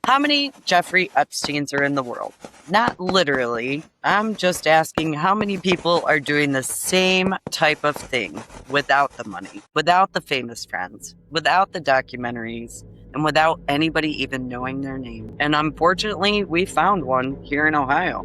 How many Jeffrey Epsteins are in the world? Not literally. I'm just asking how many people are doing the same type of thing without the money, without the famous friends, without the documentaries, and without anybody even knowing their name. And unfortunately, we found one here in Ohio.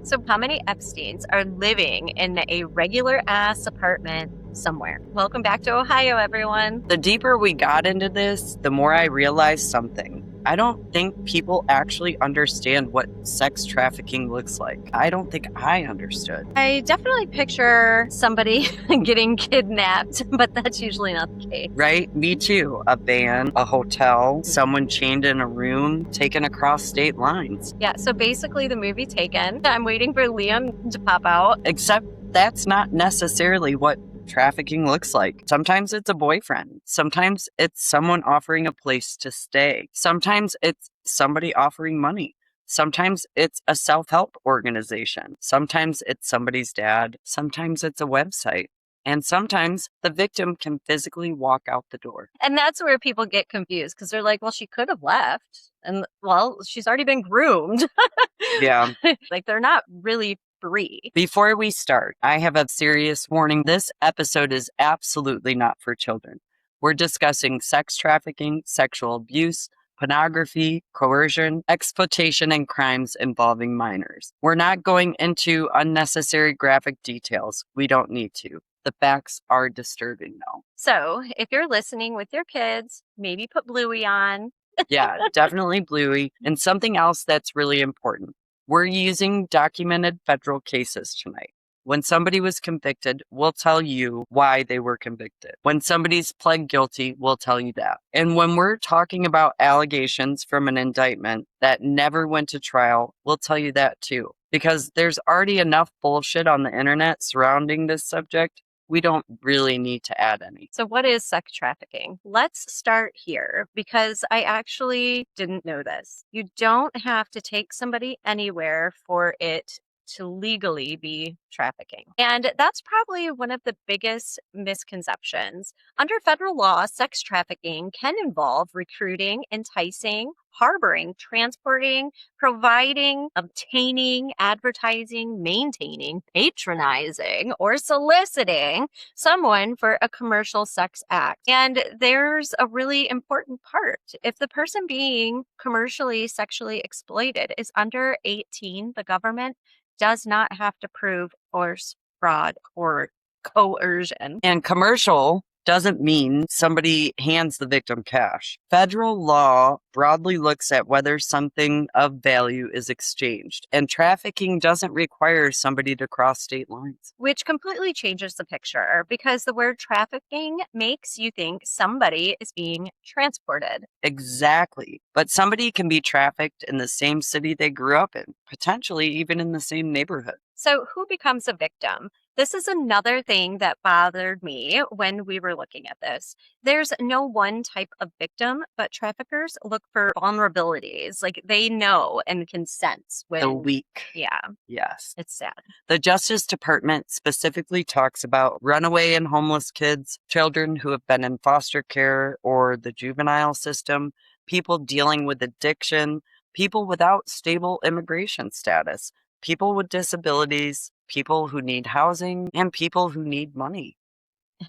So how many Epsteins are living in a regular ass apartment somewhere? Welcome back to Ohio, everyone. The deeper we got into this, the more I realized something. I don't think people actually understand what sex trafficking looks like. I don't think I understood. I definitely picture somebody getting kidnapped, but that's usually not the case. Right? Me too. A van, a hotel, someone chained in a room, taken across state lines. Yeah, so basically the movie Taken. I'm waiting for Liam to pop out. Except that's not necessarily what trafficking looks like. Sometimes it's a boyfriend. Sometimes it's someone offering a place to stay. Sometimes it's somebody offering money. Sometimes it's a self-help organization. Sometimes it's somebody's dad. Sometimes it's a website. And sometimes the victim can physically walk out the door. And that's where people get confused because they're like, well, she could have left. And well, she's already been groomed. Yeah. Like they're not really free. Before we start, I have a serious warning. This episode is absolutely not for children. We're discussing sex trafficking, sexual abuse, pornography, coercion, exploitation, and crimes involving minors. We're not going into unnecessary graphic details. We don't need to. The facts are disturbing, though. So if you're listening with your kids, maybe put Bluey on. Yeah, definitely Bluey. And something else that's really important. We're using documented federal cases tonight. When somebody was convicted, we'll tell you why they were convicted. When somebody's pled guilty, we'll tell you that. And when we're talking about allegations from an indictment that never went to trial, we'll tell you that too. Because there's already enough bullshit on the internet surrounding this subject. We don't really need to add any. So what is sex trafficking? Let's start here because I actually didn't know this. You don't have to take somebody anywhere for it to legally be trafficking. And that's probably one of the biggest misconceptions. Under federal law, sex trafficking can involve recruiting, enticing, harboring, transporting, providing, obtaining, advertising, maintaining, patronizing, or soliciting someone for a commercial sex act. And there's a really important part. If the person being commercially sexually exploited is under 18, the government does not have to prove force, fraud, or coercion. And commercial doesn't mean somebody hands the victim cash. Federal law broadly looks at whether something of value is exchanged, and trafficking doesn't require somebody to cross state lines. Which completely changes the picture because the word trafficking makes you think somebody is being transported. Exactly. But somebody can be trafficked in the same city they grew up in, potentially even in the same neighborhood. So who becomes a victim? This is another thing that bothered me when we were looking at this. There's no one type of victim, but traffickers look for vulnerabilities. Like they know and can sense when The weak. Yeah, Yes. it's sad. The Justice Department specifically talks about runaway and homeless kids, children who have been in foster care or the juvenile system, people dealing with addiction, people without stable immigration status, people with disabilities, people who need housing, and people who need money.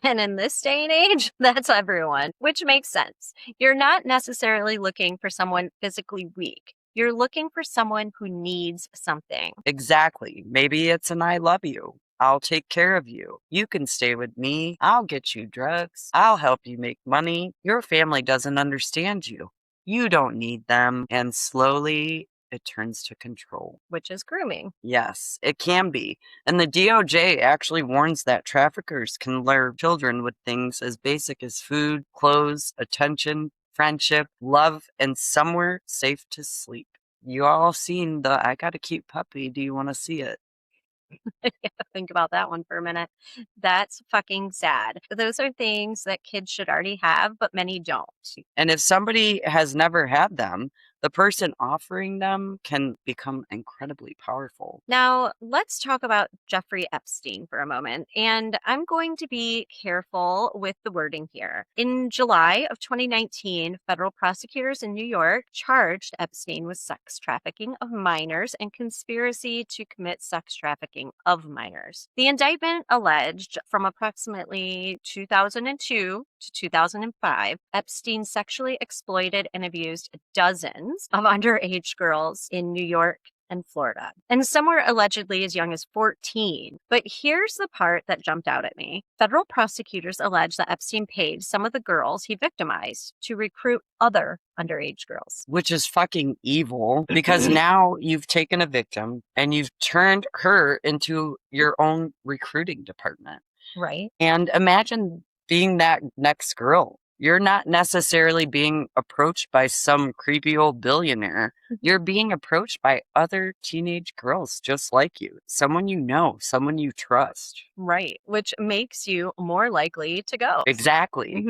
And in this day and age, that's everyone, which makes sense. You're not necessarily looking for someone physically weak. You're looking for someone who needs something. Exactly. Maybe it's an I love you. I'll take care of you. You can stay with me. I'll get you drugs. I'll help you make money. Your family doesn't understand you. You don't need them. And slowly it turns to control. Which is grooming. Yes, it can be. And the DOJ actually warns that traffickers can lure children with things as basic as food, clothes, attention, friendship, love, and somewhere safe to sleep. You all seen the I Got a Cute Puppy. Do you want to see it? Think about that one for a minute. That's fucking sad. Those are things that kids should already have, but many don't. And if somebody has never had them, the person offering them can become incredibly powerful. Now, let's talk about Jeffrey Epstein for a moment. And I'm going to be careful with the wording here. In July of 2019, federal prosecutors in New York charged Epstein with sex trafficking of minors and conspiracy to commit sex trafficking of minors. The indictment alleged from approximately 2002 to 2005, Epstein sexually exploited and abused dozens of underage girls in New York and Florida, and some were allegedly as young as 14. But here's the part that jumped out at me. Federal prosecutors allege that Epstein paid some of the girls he victimized to recruit other underage girls. Which is fucking evil, because now you've taken a victim and you've turned her into your own recruiting department. Right. And imagine being that next girl. You're not necessarily being approached by some creepy old billionaire. You're being approached by other teenage girls just like you. Someone you know, someone you trust. Right. Which makes you more likely to go. Exactly.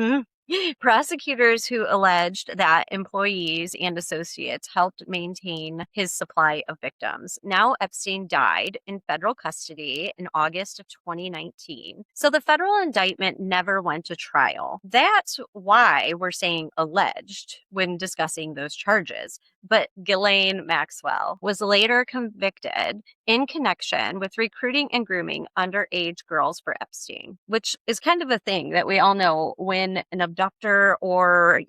Prosecutors who alleged that employees and associates helped maintain his supply of victims. Now Epstein died in federal custody in August of 2019. So the federal indictment never went to trial. That's why we're saying alleged when discussing those charges. But Ghislaine Maxwell was later convicted in connection with recruiting and grooming underage girls for Epstein, which is kind of a thing that we all know. When an abductor or,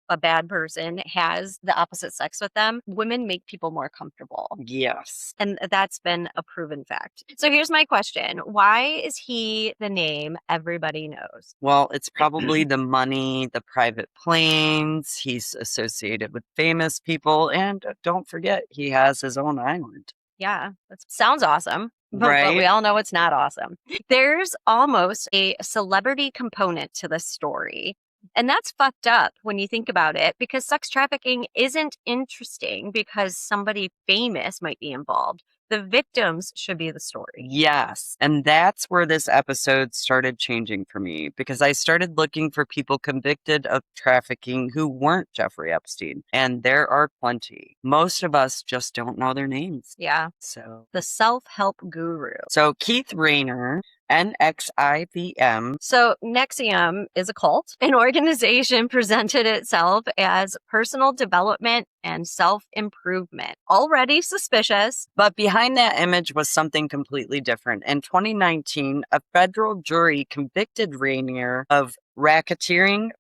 a bad person has the opposite sex with them, women make people more comfortable. Yes. And that's been a proven fact. So here's my question. Why is he the name everybody knows? Well, it's probably the money, the private planes. He's associated with famous people. And don't forget, he has his own island. Yeah, that sounds awesome. But Right? we all know it's not awesome. There's almost a celebrity component to this story. And that's fucked up when you think about it, because sex trafficking isn't interesting because somebody famous might be involved. The victims should be the story. Yes. And that's where this episode started changing for me, because I started looking for people convicted of trafficking who weren't Jeffrey Epstein. And there are plenty. Most of us just don't know their names. Yeah. So The self-help guru. So Keith Rayner, NXIVM. So NXIVM is a cult. An organization presented itself as personal development and self-improvement. Already suspicious. But behind that image was something completely different. In 2019, a federal jury convicted Rayner of racketeering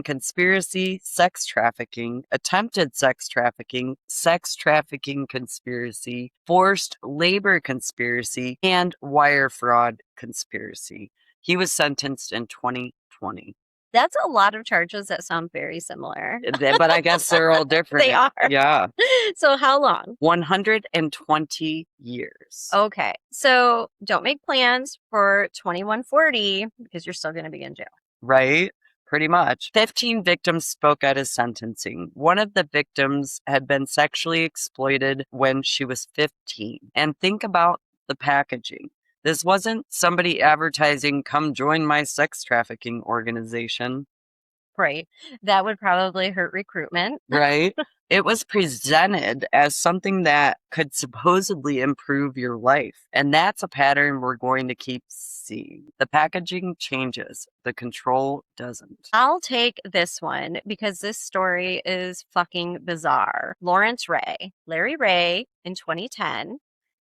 conspiracy, sex trafficking, attempted sex trafficking conspiracy, forced labor conspiracy, and wire fraud conspiracy. He was sentenced in 2020. That's a lot of charges that sound very similar. But I guess they're all different. They are. Yeah. So how long? 120 years. Okay. So don't make plans for 2140 because you're still going to be in jail. Right? Pretty much. 15 victims spoke at his sentencing. One of the victims had been sexually exploited when she was 15. And think about the packaging. This wasn't somebody advertising, come join my sex trafficking organization. Right. That would probably hurt recruitment. Right? It was presented as something that could supposedly improve your life. And that's a pattern we're going to keep seeing. The packaging changes, the control doesn't. I'll take this one because this story is fucking bizarre. Larry Ray, in 2010,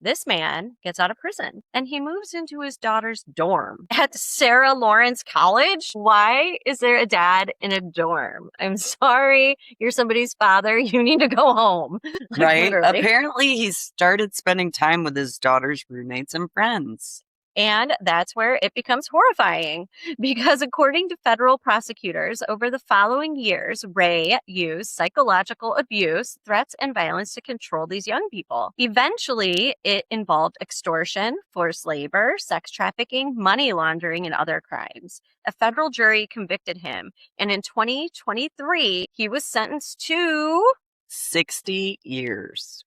this man gets out of prison and he moves into his daughter's dorm at Sarah Lawrence College. Why is there a dad in a dorm? I'm sorry, you're somebody's father. You need to go home. Right? Literally. Apparently, he started spending time with his daughter's roommates and friends. And that's where it becomes horrifying because according to federal prosecutors, over the following years, Ray used psychological abuse, threats, and violence to control these young people. Eventually, it involved extortion, forced labor, sex trafficking, money laundering, and other crimes. A federal jury convicted him, and in 2023, he was sentenced to 60 years.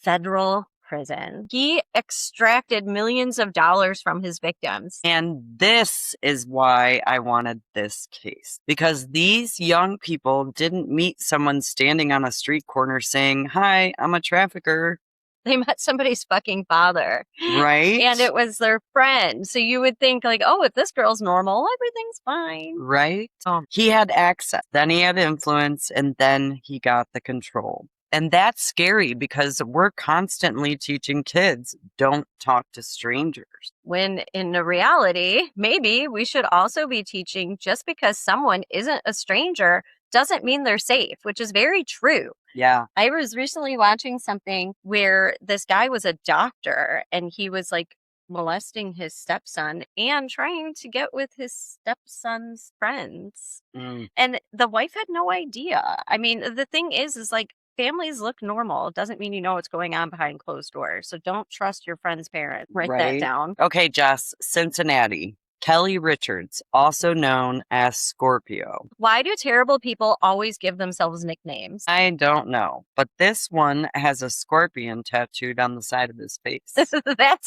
federal prison. He extracted millions of dollars from his victims. And this is why I wanted this case. Because these young people didn't meet someone standing on a street corner saying, "Hi, I'm a trafficker." They met somebody's fucking father. Right? And it was their friend. So you would think like, oh, if this girl's normal, everything's fine. Right? He had access, then he had influence, and then he got the control. And that's scary because we're constantly teaching kids, don't talk to strangers. When in reality, maybe we should also be teaching just because someone isn't a stranger doesn't mean they're safe, which is very true. Yeah. I was recently watching something where this guy was a doctor and he was like molesting his stepson and trying to get with his stepson's friends. And the wife had no idea. I mean, the thing is like families look normal. It doesn't mean you know what's going on behind closed doors. So don't trust your friend's parent. Write that down. Okay, Jess, Cincinnati. Kelly Richards, also known as Scorpio. Why do terrible people always give themselves nicknames? I don't know, but this one has a scorpion tattooed on the side of his face. That's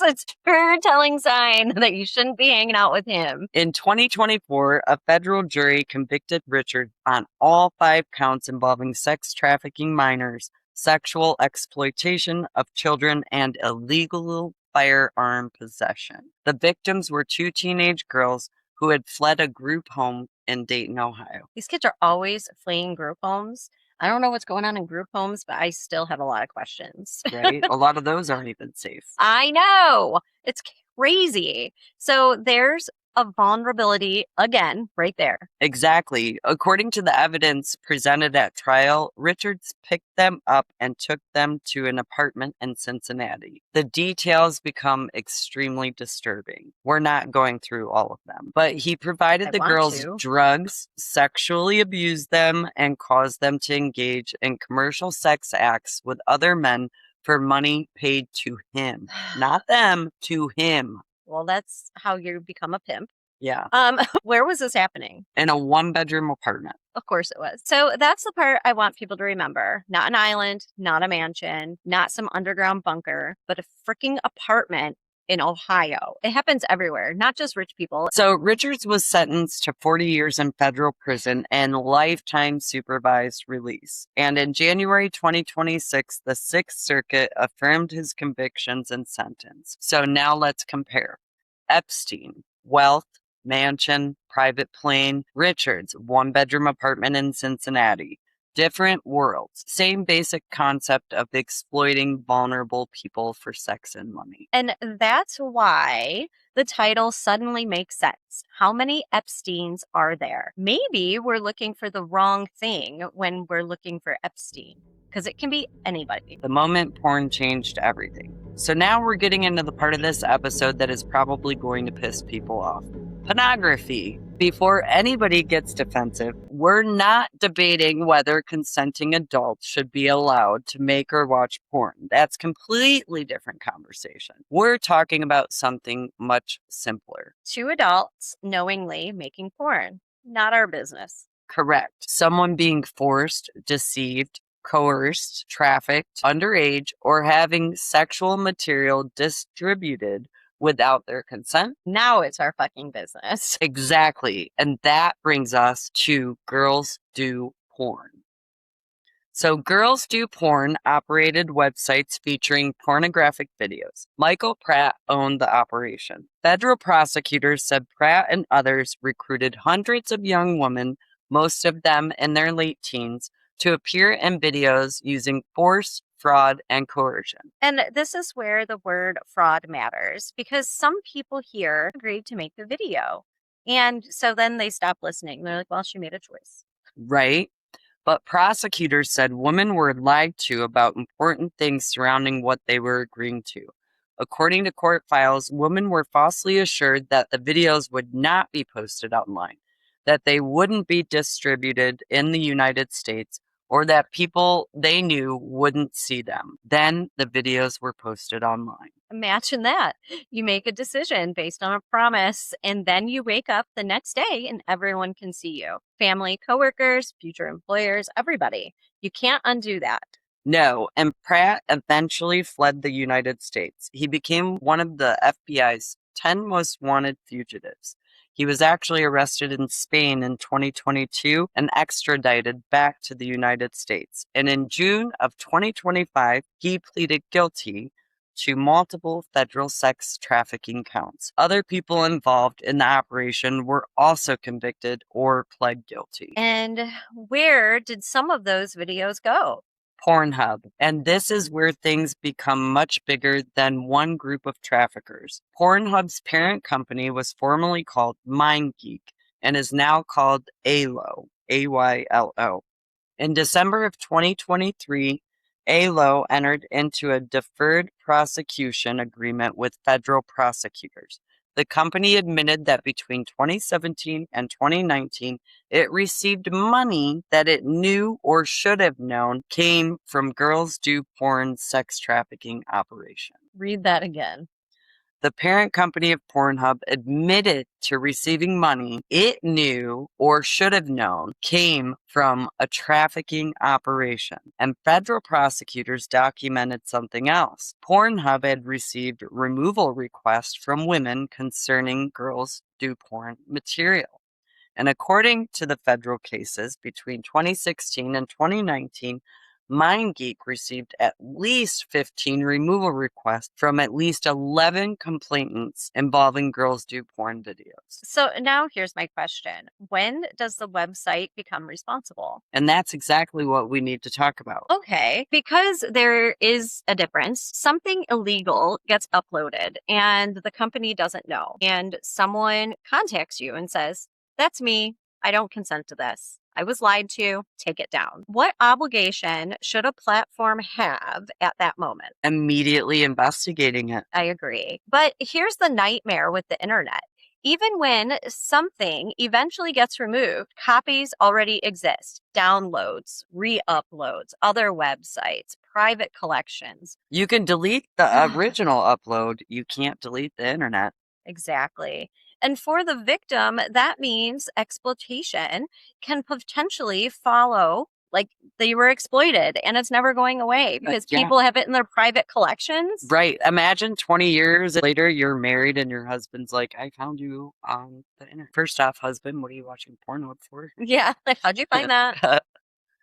a true telling sign that you shouldn't be hanging out with him. In 2024, a federal jury convicted Richards on all 5 counts involving sex trafficking minors, sexual exploitation of children, and illegal firearm possession. The victims were 2 teenage girls who had fled a group home in Dayton, Ohio. These kids are always fleeing group homes. I don't know what's going on in group homes, but I still have a lot of questions. Right? A lot of those aren't even safe. I know. It's crazy. So there's a vulnerability again right there. Exactly. According to the evidence presented at trial, Richards picked them up and took them to an apartment in Cincinnati. The details become extremely disturbing. We're not going through all of them, but he provided the girls drugs, sexually abused them, and caused them to engage in commercial sex acts with other men for money paid to him. Not them, to him. Well, that's how you become a pimp. Yeah. Where was this happening? In a 1-bedroom apartment. Of course it was. So that's the part I want people to remember. Not an island, not a mansion, not some underground bunker, but a freaking apartment in Ohio. It happens everywhere, not just rich people. So Richards was sentenced to 40 years in federal prison and lifetime supervised release. And in January 2026, the Sixth Circuit affirmed his convictions and sentence. So now let's compare. Epstein, wealth, mansion, private plane. Richards, 1-bedroom apartment in Cincinnati. Different worlds. Same basic concept of exploiting vulnerable people for sex and money. And that's why the title suddenly makes sense. How many Epsteins are there? Maybe we're looking for the wrong thing when we're looking for Epstein, because it can be anybody. The moment porn changed everything. So now we're getting into the part of this episode that is probably going to piss people off. Pornography. Before anybody gets defensive, we're not debating whether consenting adults should be allowed to make or watch porn. That's completely different conversation. We're talking about something much simpler. 2 adults knowingly making porn. Not our business. Correct. Someone being forced, deceived, coerced, trafficked, underage, or having sexual material distributed without their consent. Now it's our fucking business. Exactly. And that brings us to GirlsDoPorn. So GirlsDoPorn operated websites featuring pornographic videos. Michael Pratt owned the operation. Federal prosecutors said Pratt and others recruited hundreds of young women, most of them in their late teens, to appear in videos using force, fraud, and coercion. And this is where the word fraud matters, because some people here agreed to make the video. And so then they stop listening. They're like, well, she made a choice. Right? But prosecutors said women were lied to about important things surrounding what they were agreeing to. According to court files, women were falsely assured that the videos would not be posted online, that they wouldn't be distributed in the United States, or that people they knew wouldn't see them. Then the videos were posted online. Imagine that. You make a decision based on a promise, and then you wake up the next day and everyone can see you. Family, coworkers, future employers, everybody. You can't undo that. No, and Pratt eventually fled the United States. He became one of the FBI's 10 most wanted fugitives. He was actually arrested in Spain in 2022 and extradited back to the United States. And in June of 2025, he pleaded guilty to multiple federal sex trafficking counts. Other people involved in the operation were also convicted or pled guilty. And where did some of those videos go? Pornhub. And this is where things become much bigger than one group of traffickers. Pornhub's parent company was formerly called MindGeek and is now called AYLO, AYLO. In December of 2023, AYLO entered into a deferred prosecution agreement with federal prosecutors. The company admitted that between 2017 and 2019, it received money that it knew or should have known came from GirlsDoPorn sex trafficking operation. Read that again. The parent company of Pornhub admitted to receiving money it knew or should have known came from a trafficking operation, and federal prosecutors documented something else. Pornhub had received removal requests from women concerning girls do porn material. And according to the federal cases between 2016 and 2019, MindGeek received at least 15 removal requests from at least 11 complainants involving girls do porn videos. So now here's my question. When does the website become responsible? And that's exactly what we need to talk about. Okay, because there is a difference. Something illegal gets uploaded and the company doesn't know. And someone contacts you and says, "That's me. I don't consent to this. I was lied to. Take it down." What obligation should a platform have at that moment? Immediately investigating it. I agree. But here's the nightmare with the internet. Even when something eventually gets removed, copies already exist. Downloads, re-uploads, other websites, private collections. You can delete the original upload. You can't delete the internet. Exactly. And for the victim, that means exploitation can potentially follow, like they were exploited and it's never going away because people have it in their private collections. Right. Imagine 20 years later, you're married and your husband's like, "I found you on the internet." First off, husband, what are you watching Pornhub for? Yeah. Like, how'd you find that?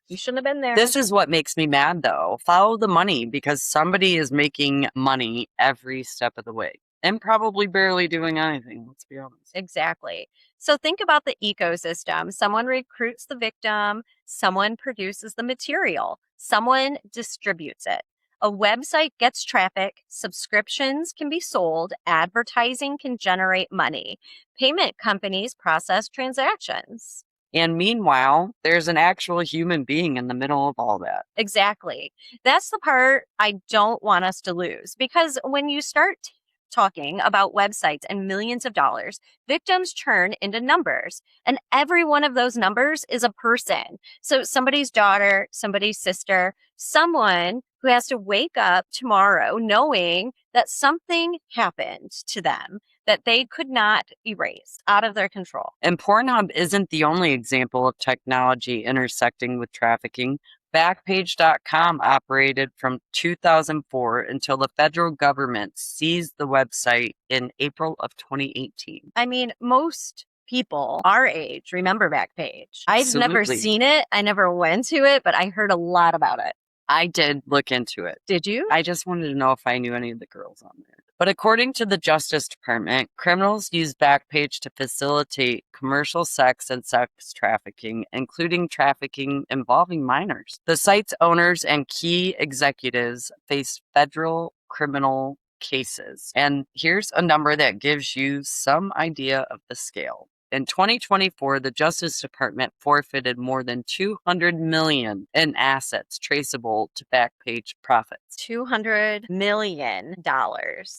You shouldn't have been there. This is what makes me mad, though. Follow the money, because somebody is making money every step of the way and probably barely doing anything. Let's be honest. Exactly. So think about the ecosystem. Someone recruits the victim, someone produces the material, someone distributes it. A website gets traffic, subscriptions can be sold, advertising can generate money, payment companies process transactions. And meanwhile, there's an actual human being in the middle of all that. Exactly. That's the part I don't want us to lose, because when you start talking about websites and millions of dollars, victims turn into numbers. And every one of those numbers is a person. So somebody's daughter, somebody's sister, someone who has to wake up tomorrow knowing that something happened to them that they could not erase, out of their control. And Pornhub isn't the only example of technology intersecting with trafficking. Backpage.com operated from 2004 until the federal government seized the website in April of 2018. I mean, most people our age remember Backpage. I've never Absolutely. seen it. I never went to it, but I heard a lot about it. I did look into it. Did you? I just wanted to know if I knew any of the girls on there. But according to the Justice Department, criminals use Backpage to facilitate commercial sex and sex trafficking, including trafficking involving minors. The site's owners and key executives face federal criminal cases. And here's a number that gives you some idea of the scale. In 2024, the Justice Department forfeited more than $200 million in assets traceable to Backpage profits. $200 million.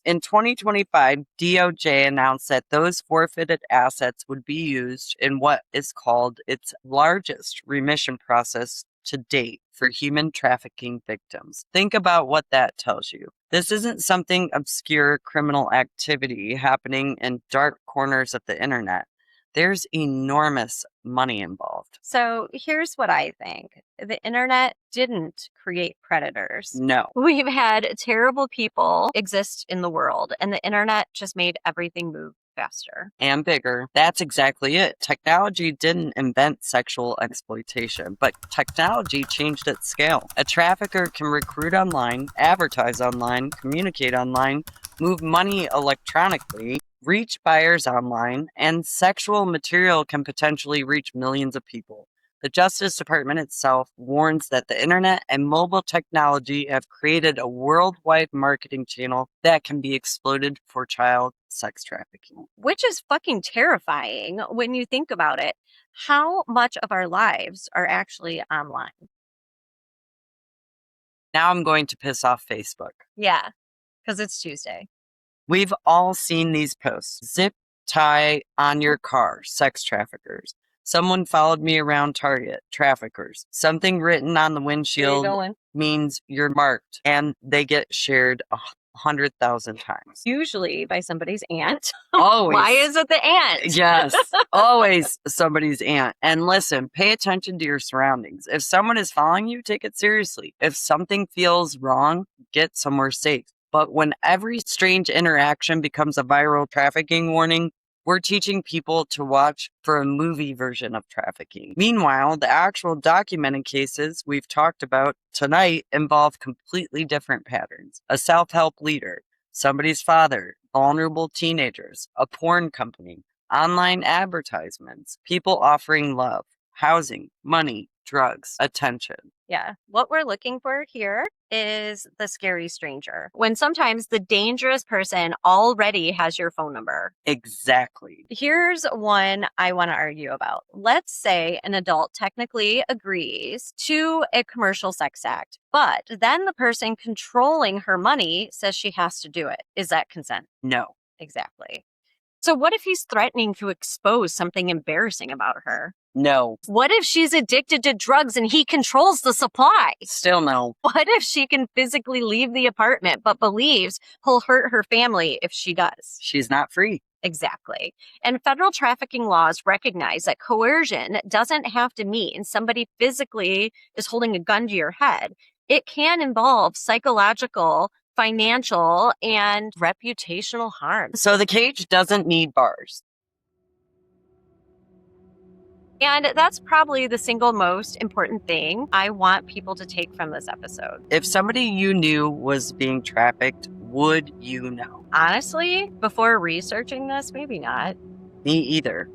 In 2025, DOJ announced that those forfeited assets would be used in what is called its largest remission process to date for human trafficking victims. Think about what that tells you. This isn't something obscure criminal activity happening in dark corners of the internet. There's enormous money involved. So here's what I think. The internet didn't create predators. No. We've had terrible people exist in the world, and the internet just made everything move faster. And bigger. That's exactly it. Technology didn't invent sexual exploitation, but technology changed its scale. A trafficker can recruit online, advertise online, communicate online, move money electronically, reach buyers online, and sexual material can potentially reach millions of people. The Justice Department itself warns that the internet and mobile technology have created a worldwide marketing channel that can be exploited for child sex trafficking. Which is fucking terrifying when you think about it. How much of our lives are actually online? Now I'm going to piss off Facebook. Yeah, because it's Tuesday. We've all seen these posts. Zip tie on your car, sex traffickers. Someone followed me around Target, traffickers. Something written on the windshield means you're marked, and they get shared 100,000 times. Usually by somebody's aunt. Always. Why is it the aunt? Yes, always somebody's aunt. And listen, pay attention to your surroundings. If someone is following you, take it seriously. If something feels wrong, get somewhere safe. But when every strange interaction becomes a viral trafficking warning, we're teaching people to watch for a movie version of trafficking. Meanwhile, the actual documented cases we've talked about tonight involve completely different patterns. A self-help leader, somebody's father, vulnerable teenagers, a porn company, online advertisements, people offering love, housing, money, drugs, attention. Yeah. What we're looking for here is the scary stranger. When sometimes the dangerous person already has your phone number. Exactly. Here's one I want to argue about. Let's say an adult technically agrees to a commercial sex act, but then the person controlling her money says she has to do it. Is that consent? No. Exactly. So what if he's threatening to expose something embarrassing about her? No. What if she's addicted to drugs and he controls the supply? Still no. What if she can physically leave the apartment but believes he'll hurt her family if she does? She's not free. Exactly. And federal trafficking laws recognize that coercion doesn't have to mean somebody physically is holding a gun to your head. It can involve psychological, financial, and reputational harm. So the cage doesn't need bars. And that's probably the single most important thing I want people to take from this episode. If somebody you knew was being trafficked, would you know? Honestly, before researching this, maybe not. Me either.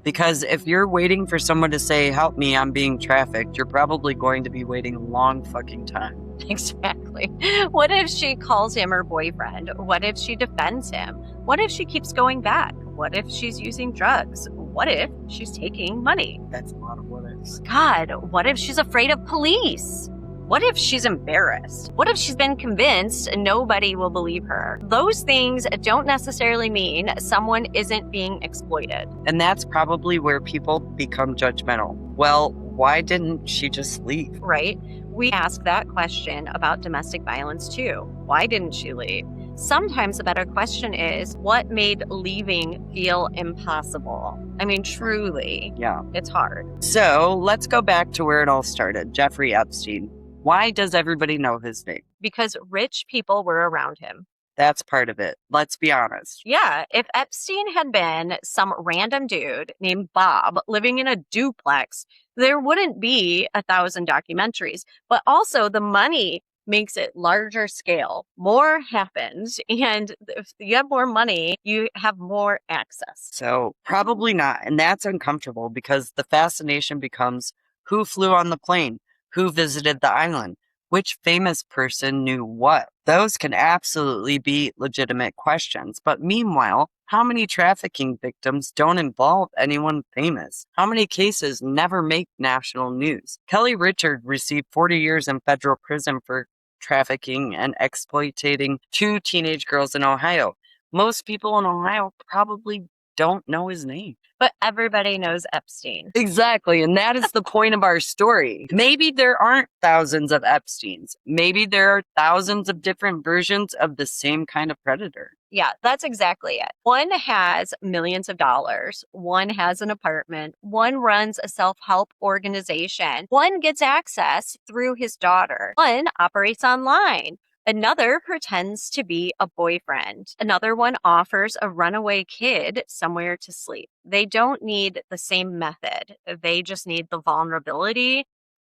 Because if you're waiting for someone to say, help me, I'm being trafficked, you're probably going to be waiting a long fucking time. Exactly. What if she calls him her boyfriend? What if she defends him? What if she keeps going back? What if she's using drugs? What if she's taking money? That's a lot of what ifs. God, what if she's afraid of police? What if she's embarrassed? What if she's been convinced nobody will believe her? Those things don't necessarily mean someone isn't being exploited. And that's probably where people become judgmental. Well, why didn't she just leave? Right? We ask that question about domestic violence too. Why didn't she leave? Sometimes a better question is, what made leaving feel impossible? I mean, truly, Yeah. it's hard. So let's go back to where it all started. Jeffrey Epstein. Why does everybody know his name? Because rich people were around him. That's part of it. Let's be honest. Yeah, if Epstein had been some random dude named Bob living in a duplex, there wouldn't be 1,000 documentaries. But also the money makes it larger scale. More happens. And if you have more money, you have more access. So probably not. And that's uncomfortable because the fascination becomes who flew on the plane, who visited the island, which famous person knew what. Those can absolutely be legitimate questions. But meanwhile, how many trafficking victims don't involve anyone famous? How many cases never make national news? Kelly Richard received 40 years in federal prison for trafficking and exploiting 2 teenage girls in Ohio. Most people in Ohio probably don't know his name. But everybody knows Epstein. Exactly. And that is the point of our story. Maybe there aren't thousands of Epsteins. Maybe there are thousands of different versions of the same kind of predator. Yeah, that's exactly it. One has millions of dollars. One has an apartment. One runs a self-help organization. One gets access through his daughter. One operates online. Another pretends to be a boyfriend. Another one offers a runaway kid somewhere to sleep. They don't need the same method. They just need the vulnerability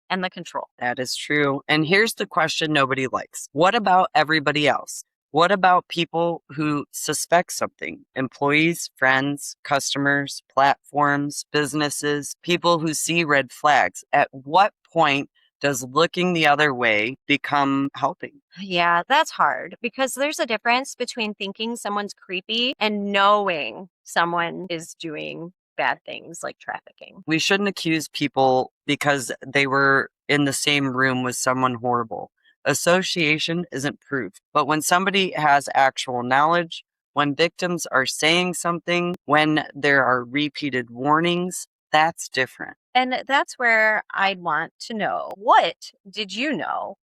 and the control. That is true. And here's the question nobody likes. What about everybody else? What about people who suspect something? Employees, friends, customers, platforms, businesses, people who see red flags. At what point does looking the other way become helping? Yeah, that's hard because there's a difference between thinking someone's creepy and knowing someone is doing bad things like trafficking. We shouldn't accuse people because they were in the same room with someone horrible. Association isn't proof. But when somebody has actual knowledge, when victims are saying something, when there are repeated warnings, that's different. And that's where I'd want to know, what did you know?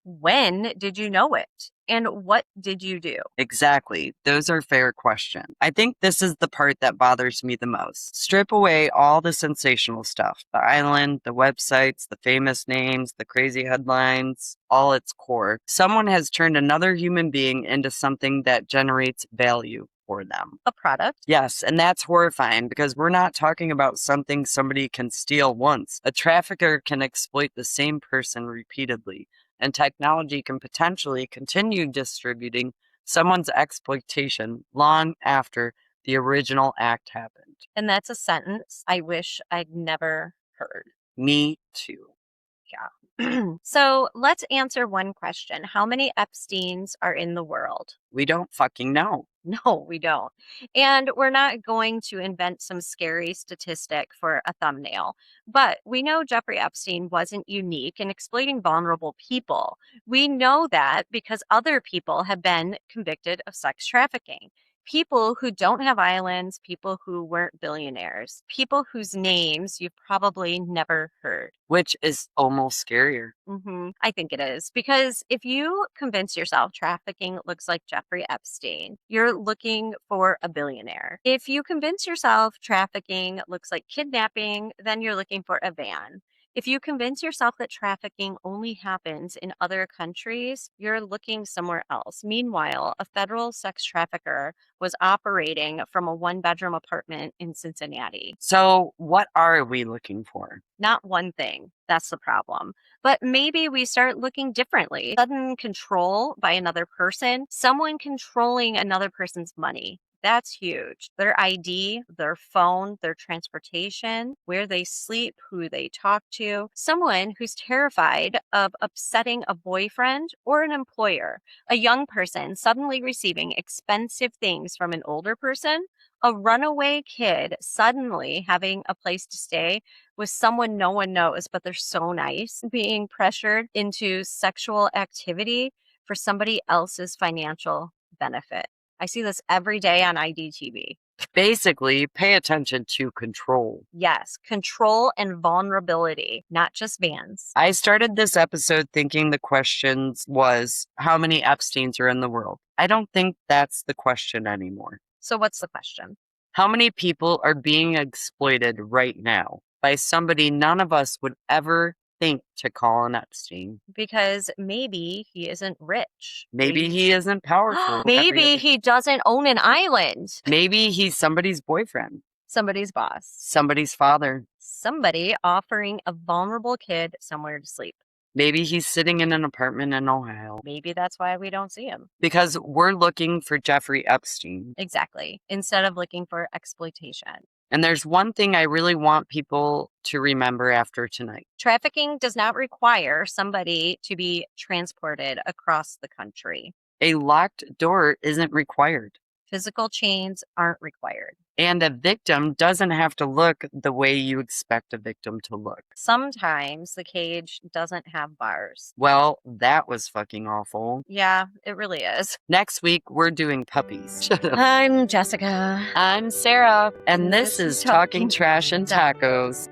When did you know it? And what did you do? Exactly. Those are fair questions. I think this is the part that bothers me the most. Strip away all the sensational stuff, the island, the websites, the famous names, the crazy headlines, all its core. Someone has turned another human being into something that generates value for them. A product? Yes, and that's horrifying because we're not talking about something somebody can steal once. A trafficker can exploit the same person repeatedly, and technology can potentially continue distributing someone's exploitation long after the original act happened. And that's a sentence I wish I'd never heard. Me too. So let's answer one question. How many Epsteins are in the world? We don't fucking know. No, we don't. And we're not going to invent some scary statistic for a thumbnail. But we know Jeffrey Epstein wasn't unique in exploiting vulnerable people. We know that because other people have been convicted of sex trafficking. People who don't have islands, people who weren't billionaires, people whose names you've probably never heard. Which is almost scarier. I think it is. Because if you convince yourself trafficking looks like Jeffrey Epstein, you're looking for a billionaire. If you convince yourself trafficking looks like kidnapping, then you're looking for a van. If you convince yourself that trafficking only happens in other countries, you're looking somewhere else. Meanwhile, a federal sex trafficker was operating from a one-bedroom apartment in Cincinnati. So, what are we looking for? Not one thing. That's the problem. But maybe we start looking differently. Sudden control by another person, someone controlling another person's money. That's huge. Their ID, their phone, their transportation, where they sleep, who they talk to. Someone who's terrified of upsetting a boyfriend or an employer. A young person suddenly receiving expensive things from an older person. A runaway kid suddenly having a place to stay with someone no one knows, but they're so nice. Being pressured into sexual activity for somebody else's financial benefit. I see this every day on IDTV. Basically, pay attention to control. Yes, control and vulnerability, not just vans. I started this episode thinking the question was, how many Epsteins are in the world? I don't think that's the question anymore. So what's the question? How many people are being exploited right now by somebody none of us would ever think to call an Epstein? Because maybe he isn't rich. Maybe he isn't powerful. Maybe he doesn't own an island. Maybe he's somebody's boyfriend, Somebody's boss. somebody's father. Somebody offering a vulnerable kid somewhere to sleep. Maybe he's sitting in an apartment in Ohio. Maybe that's why we don't see him. Because we're looking for Jeffrey Epstein. Exactly. Instead of looking for exploitation. And there's one thing I really want people to remember after tonight. Trafficking does not require somebody to be transported across the country. A locked door isn't required. Physical chains aren't required. And a victim doesn't have to look the way you expect a victim to look. Sometimes the cage doesn't have bars. Well, that was fucking awful. Yeah, it really is. Next week, we're doing puppies. Shut up. I'm Jessica. I'm Sarah, and this is Talking Trash and Tacos.